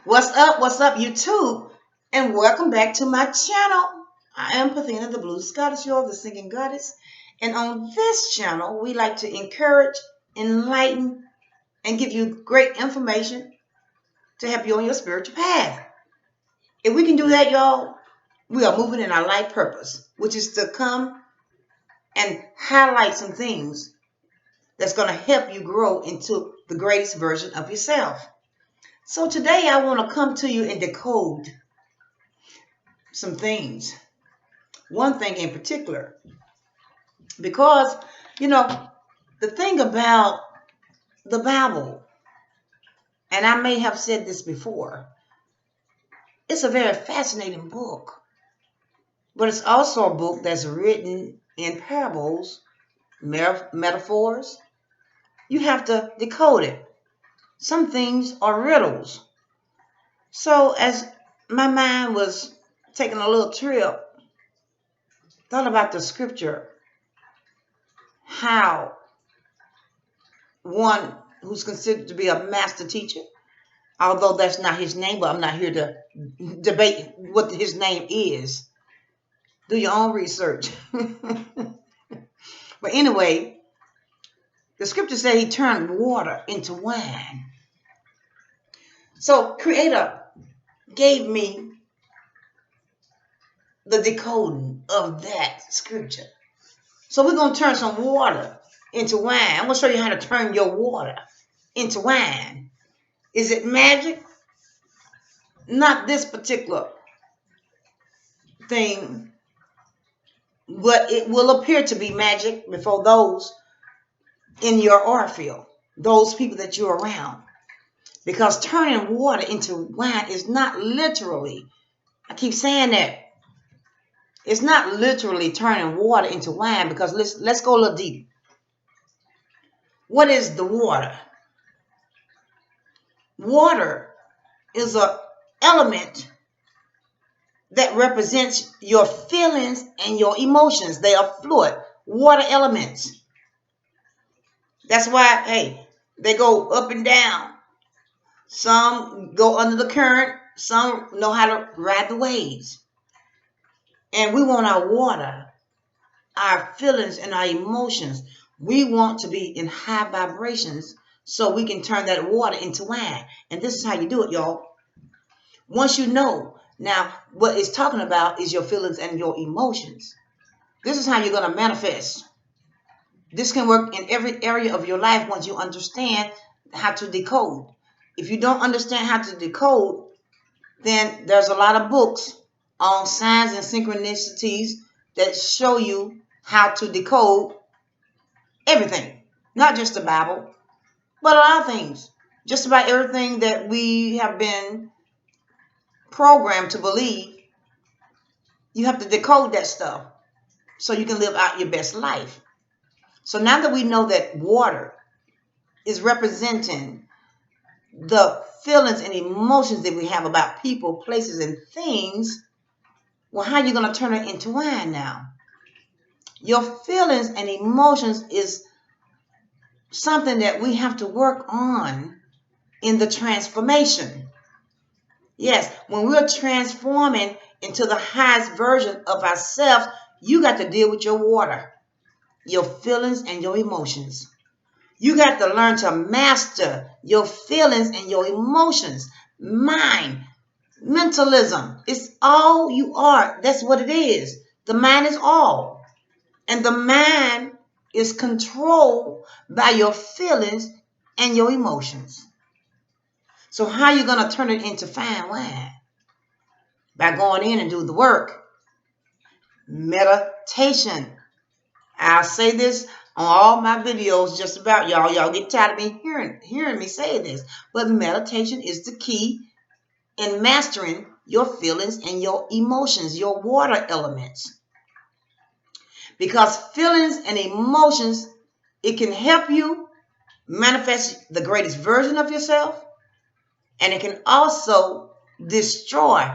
What's up, YouTube? And welcome back to my channel. I am Pathina, the Blue Goddess, you the Singing Goddess. And on this channel, we like to encourage, enlighten, and give you great information to help you on your spiritual path. If we can do that, y'all, we are moving in our life purpose, which is to come and highlight some things that's going to help you grow into the greatest version of yourself. So today I want to come to you and decode some things. One thing in particular, because, you know, the thing about the Bible, and I may have said this before, it's a very fascinating book, but it's also a book that's written in parables, metaphors. You have to decode it. Some things are riddles. So as my mind was taking a little trip, thought about the scripture, how one who's considered to be a master teacher, although that's not his name, but I'm not here to debate what his name is. Do your own research. But anyway, the scripture said he turned water into wine. So Creator gave me the decoding of that scripture. So we're going to turn some water into wine. I'm going to show you how to turn your water into wine. Is it magic? Not this particular thing, but it will appear to be magic before those in your aura field, those people that you're around. Because turning water into wine is not literally, I keep saying that, it's not literally turning water into wine, because let's go a little deep. What is the water? Water is an element that represents your feelings and your emotions. They are fluid, water elements. That's why, hey, they go up and down. Some go under the current. Some know how to ride the waves. And we want our water, our feelings, and our emotions. We want to be in high vibrations so we can turn that water into wine. And this is how you do it, y'all. Once you know, now what it's talking about is your feelings and your emotions. This is how you're going to manifest. This can work in every area of your life once you understand how to decode. If you don't understand how to decode, then there's a lot of books on signs and synchronicities that show you how to decode everything. Not just the Bible, but a lot of things. Just about everything that we have been programmed to believe, you have to decode that stuff so you can live out your best life. So now that we know that water is representing the feelings and emotions that we have about people, places, and things, well, how are you going to turn it into wine now? Your feelings and emotions is something that we have to work on in the transformation. Yes, when we're transforming into the highest version of ourselves, you got to deal with your water, your feelings, and your emotions. You got to learn to master your feelings and your emotions. Mind, mentalism, it's all you are. That's what it is. The mind is all. And the mind is controlled by your feelings and your emotions. So how are you going to turn it into fine wine? By going in and do the work. Meditation. I'll say this on all my videos just about, y'all. Y'all get tired of me hearing me say this. But meditation is the key in mastering your feelings and your emotions, your water elements. Because feelings and emotions, it can help you manifest the greatest version of yourself. And it can also destroy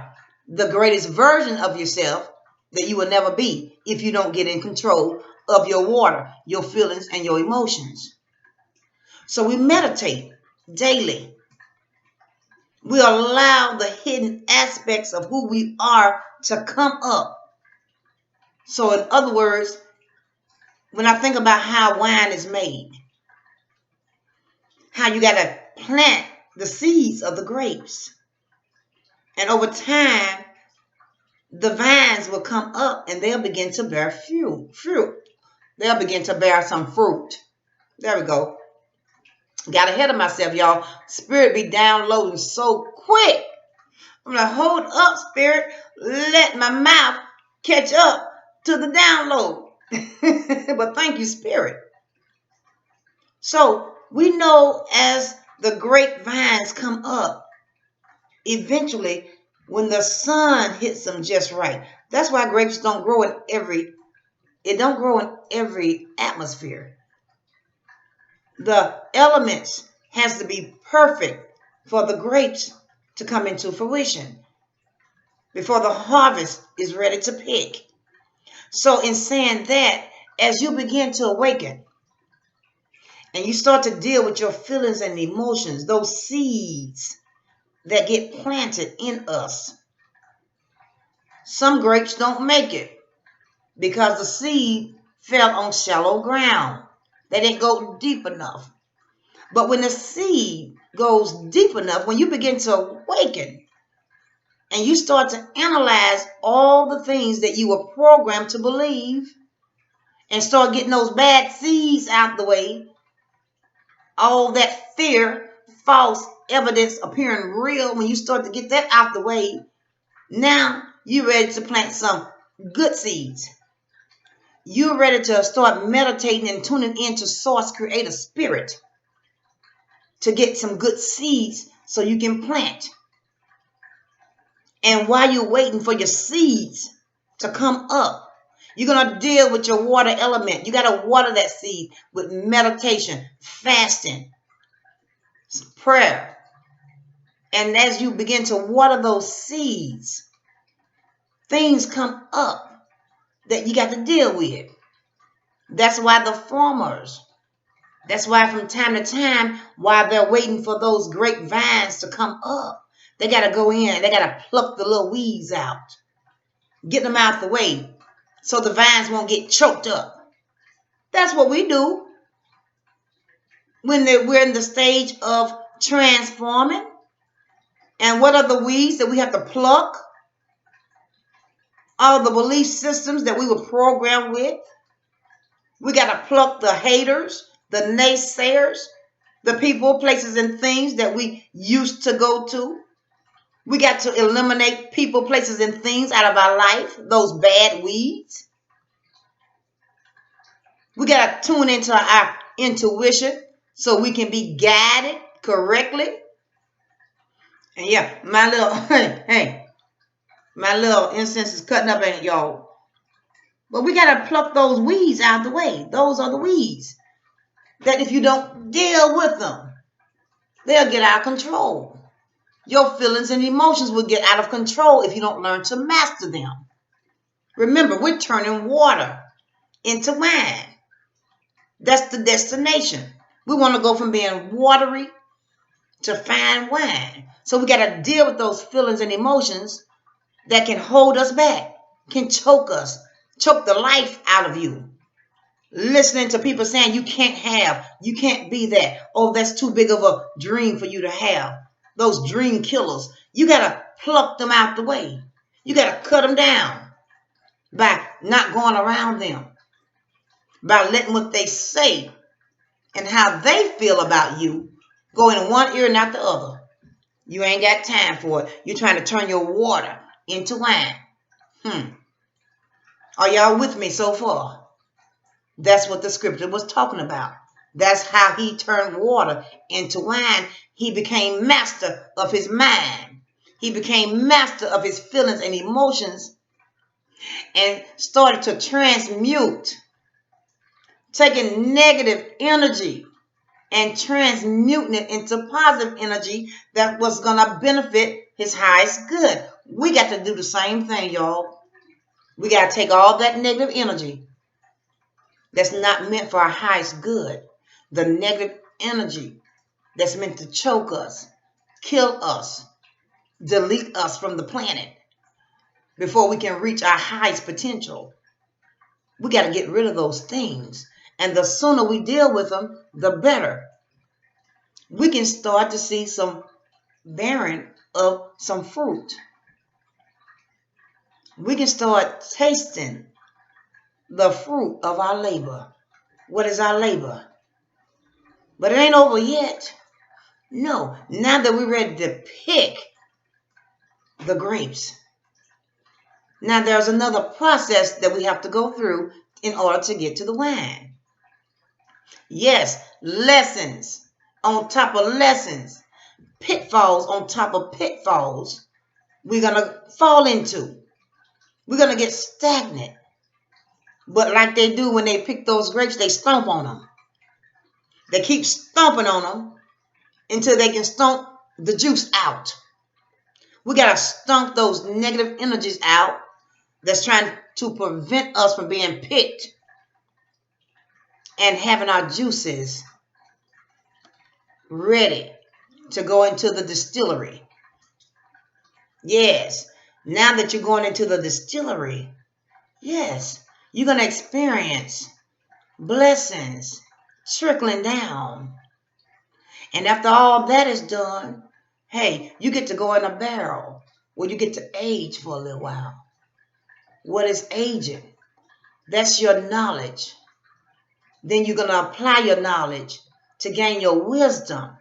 the greatest version of yourself that you will never be if you don't get in control of your water, your feelings, and your emotions. So we meditate daily. We allow the hidden aspects of who we are to come up. So in other words, when I think about how wine is made, how you got to plant the seeds of the grapes. And over time, the vines will come up and they'll begin to bear fruit. They'll begin to bear some fruit. There we go. Got ahead of myself, y'all. Spirit be downloading so quick. I'm like, hold up, Spirit. Let my mouth catch up to the download. But thank you, Spirit. So we know as the grapevines come up, eventually, when the sun hits them just right. That's why grapes don't grow in every atmosphere. The elements has to be perfect for the grapes to come into fruition before the harvest is ready to pick. So in saying that, as you begin to awaken and you start to deal with your feelings and emotions, those seeds that get planted in us, some grapes don't make it because the seed fell on shallow ground. They didn't go deep enough. But when the seed goes deep enough, when you begin to awaken and you start to analyze all the things that you were programmed to believe and start getting those bad seeds out the way, all that fear, false evidence appearing real, when you start to get that out the way, now you're ready to plant some good seeds. You're ready to start meditating and tuning into Source Creator Spirit to get some good seeds so you can plant. And while you're waiting for your seeds to come up, you're going to deal with your water element. You got to water that seed with meditation, fasting, prayer. And as you begin to water those seeds, things come up that you got to deal with. That's why the farmers, that's why from time to time, while they're waiting for those grapevines to come up, they got to go in, they got to pluck the little weeds out, get them out the way so the vines won't get choked up. That's what we do when we're in the stage of transforming. And what are the weeds that we have to pluck? All the belief systems that we were programmed with. We got to pluck the haters, the naysayers, the people, places, and things that we used to go to. We got to eliminate people, places, and things out of our life, those bad weeds. We got to tune into our intuition so we can be guided correctly. And yeah, my little, my little incense is cutting up, ain't it, y'all? But we got to pluck those weeds out of the way. Those are the weeds that if you don't deal with them, they'll get out of control. Your feelings and emotions will get out of control if you don't learn to master them. Remember, we're turning water into wine. That's the destination. We want to go from being watery to fine wine. So we got to deal with those feelings and emotions that can hold us back, can choke us, choke the life out of you. Listening to people saying you can't have, you can't be that. Oh, that's too big of a dream for you to have. Those dream killers. You got to pluck them out the way. You got to cut them down by not going around them, by letting what they say and how they feel about you go in one ear and out the other. You ain't got time for it. You're trying to turn your water into wine. Are y'all with me so far? That's what the scripture was talking about. That's how he turned water into wine. He became master of his mind. He became master of his feelings and emotions and started to transmute, taking negative energy and transmuting it into positive energy that was going to benefit his highest good. We got to do the same thing, y'all. We got to take all that negative energy that's not meant for our highest good, the negative energy that's meant to choke us, kill us, delete us from the planet before we can reach our highest potential. We got to get rid of those things. And the sooner we deal with them, the better. We can start to see some bearing of some fruit. We can start tasting the fruit of our labor. What is our labor? But it ain't over yet. No, now that we're ready to pick the grapes, now there's another process that we have to go through in order to get to the wine. Yes, lessons on top of lessons, pitfalls on top of pitfalls we're going to fall into. We're going to get stagnant. But like they do when they pick those grapes, they stomp on them. They keep stomping on them until they can stomp the juice out. We got to stomp those negative energies out that's trying to prevent us from being picked and having our juices ready to go into the distillery. Yes, now that you're going into the distillery, yes, you're going to experience blessings trickling down. And after all that is done, hey, you get to go in a barrel where you get to age for a little while. What is aging? That's your knowledge. Then you're going to apply your knowledge to gain your wisdom.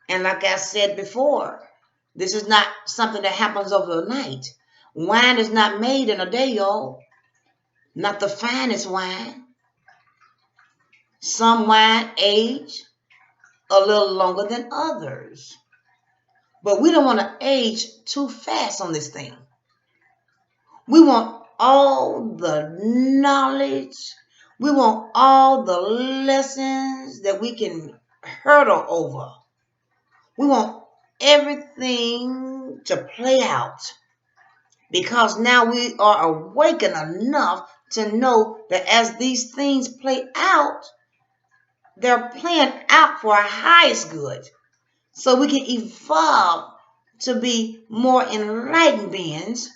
And like I said before, this is not something that happens overnight. Wine is not made in a day, y'all. Not the finest wine. Some wine age a little longer than others. But we don't want to age too fast on this thing. We want all the knowledge. We want all the lessons that we can hurdle over. We want everything to play out. Because now we are awakened enough to know that as these things play out, they're playing out for our highest good. So we can evolve to be more enlightened beings,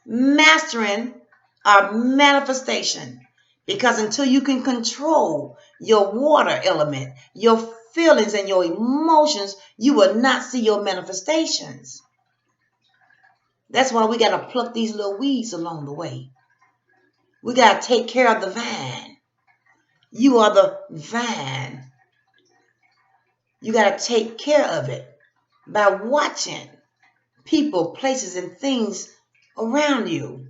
mastering our manifestation. Because until you can control your water element, your feelings and your emotions, you will not see your manifestations. That's why we got to pluck these little weeds along the way. We got to take care of the vine. You are the vine. You got to take care of it by watching people, places, and things around you.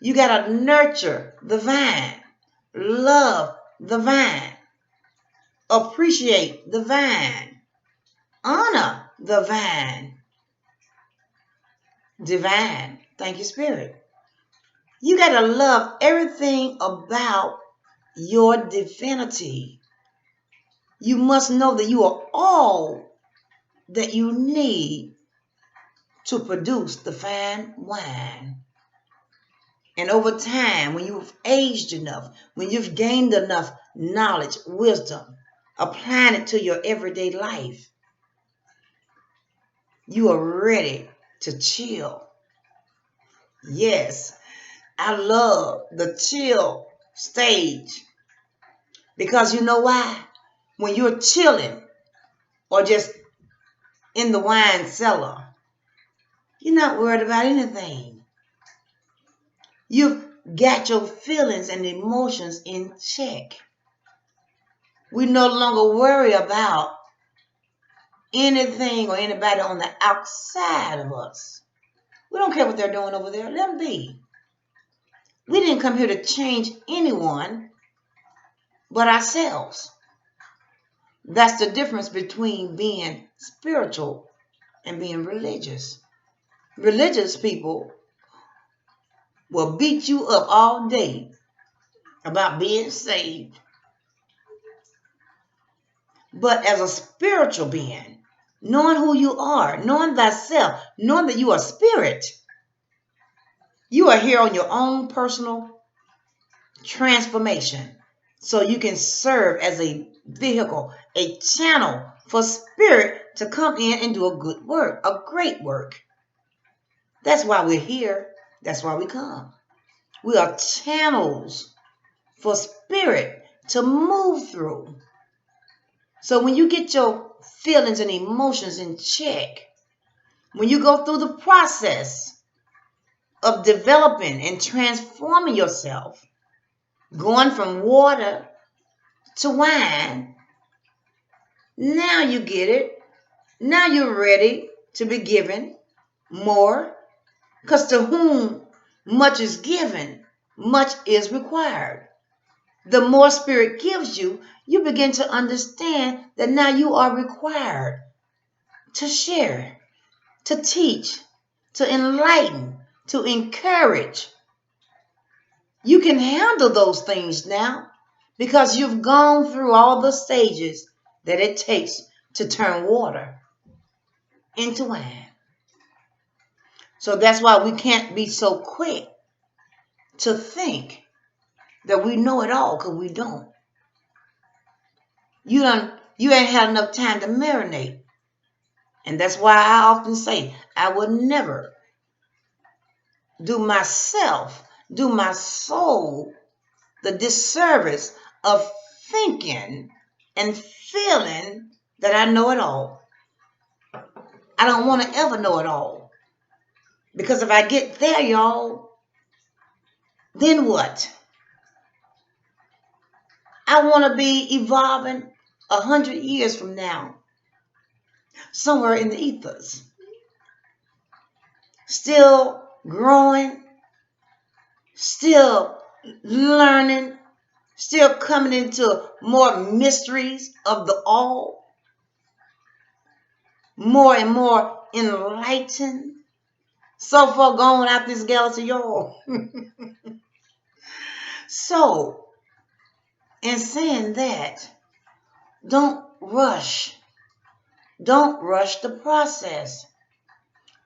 You got to nurture the vine, love the vine, appreciate the vine, honor the vine. Divine. Thank you, Spirit. You got to love everything about your divinity. You must know that you are all that you need to produce the fine wine. And over time, when you've aged enough, when you've gained enough knowledge, wisdom, applying it to your everyday life, you are ready to chill. Yes, I love the chill stage. Because you know why? When you're chilling or just in the wine cellar, you're not worried about anything. You've got your feelings and emotions in check. We no longer worry about anything or anybody on the outside of us. We don't care what they're doing over there. Let them be. We didn't come here to change anyone but ourselves. That's the difference between being spiritual and being religious. Religious people will beat you up all day about being saved. But as a spiritual being, knowing who you are, knowing thyself, knowing that you are spirit, you are here on your own personal transformation. so you can serve as a vehicle, a channel for spirit to come in and do a good work, a great work. That's why we're here. That's why we come. We are channels for spirit to move through. So when you get your feelings and emotions in check, when you go through the process of developing and transforming yourself, going from water to wine, now you get it. Now you're ready to be given more, because to whom much is given, much is required. The more spirit gives you, you begin to understand that now you are required to share, to teach, to enlighten, to encourage. You can handle those things now because you've gone through all the stages that it takes to turn water into wine. So that's why we can't be so quick to think that we know it all, because we don't. You ain't had enough time to marinate. And that's why I often say I would never do myself, do my soul the disservice of thinking and feeling that I know it all. I don't want to ever know it all. Because if I get there, y'all, then what? I want to be evolving 100 years from now, somewhere in the ethers, still growing, still learning, still coming into more mysteries of the all, more and more enlightened, so far gone out this galaxy, y'all. So, in saying that, don't rush. Don't rush the process.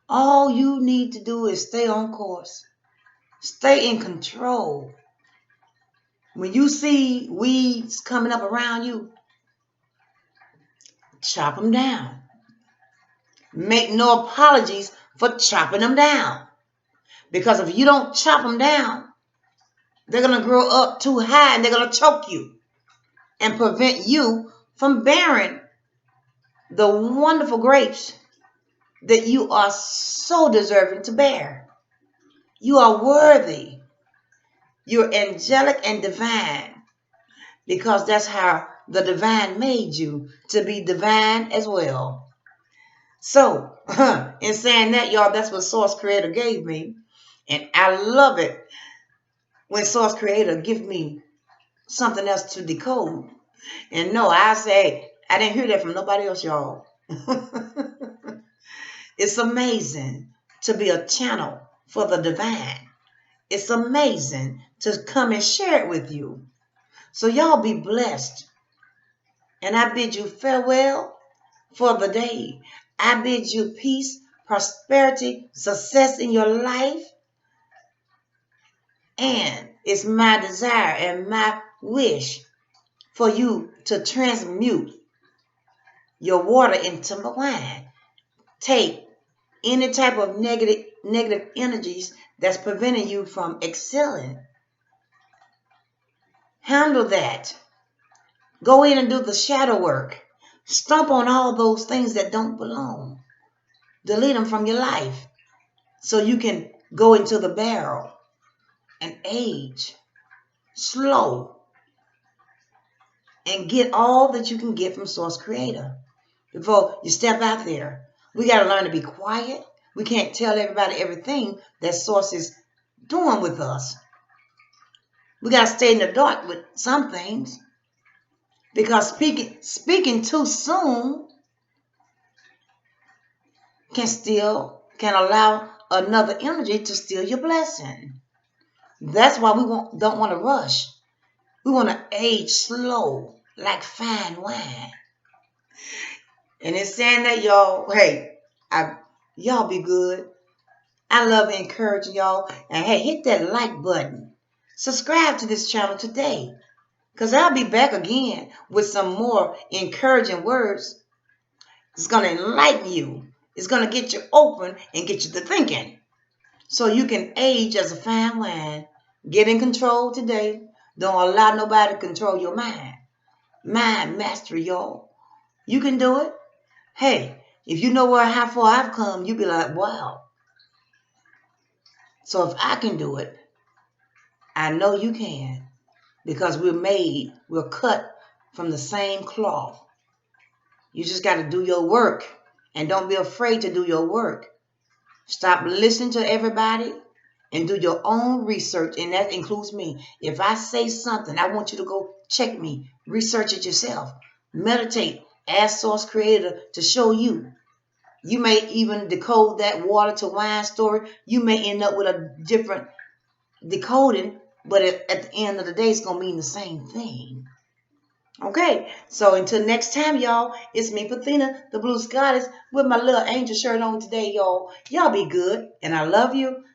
All you need to do is stay on course. Stay in control. When you see weeds coming up around you, chop them down. Make no apologies for chopping them down. Because if you don't chop them down, they're going to grow up too high and they're going to choke you and prevent you from bearing the wonderful grapes that you are so deserving to bear. You are worthy. You're angelic and divine, because that's how the divine made you, to be divine as well. So, in saying that, y'all, that's what Source Creator gave me. And I love it when Source Creator gives me something else to decode. And no, I say, I didn't hear that from nobody else, y'all. It's amazing to be a channel for the divine. It's amazing to come and share it with you. So y'all be blessed. And I bid you farewell for the day. I bid you peace, prosperity, success in your life. And it's my desire and my wish for you to transmute your water into wine. Take any type of negative energies that's preventing you from excelling. Handle that. Go in and do the shadow work. Stomp on all those things that don't belong. Delete them from your life so you can go into the barrel and age slow and get all that you can get from Source Creator before you step out there. We got to learn to be quiet. We can't tell everybody everything that Source is doing with us. We got to stay in the dark with some things, because speaking too soon can allow another energy to steal your blessing. That's why we don't want to rush. We want to age slow, like fine wine. And in saying that, y'all, hey, y'all be good. I love encouraging y'all. And hey, hit that like button. Subscribe to this channel today. Because I'll be back again with some more encouraging words. It's going to enlighten you. It's going to get you open and get you to thinking. So you can age as a fine wine. Get in control today. Don't allow nobody to control your mind. Mind mastery, y'all. You can do it. Hey, if you know how far I've come, you'll be like, wow. So if I can do it, I know you can. Because we're cut from the same cloth. You just got to do your work. And don't be afraid to do your work. Stop listening to everybody and do your own research. And that includes me. If I say something, I want you to go check me. Research it yourself. Meditate. Ask Source Creator to show you. You may even decode that water to wine story. You may end up with a different decoding. But at the end of the day, it's going to mean the same thing. Okay, so until next time, y'all, it's me, Pathina, the Blue Goddess, with my little angel shirt on today, y'all. Y'all be good, and I love you.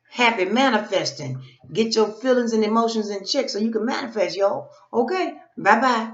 Happy manifesting. Get your feelings and emotions in check so you can manifest, y'all. Okay, bye-bye.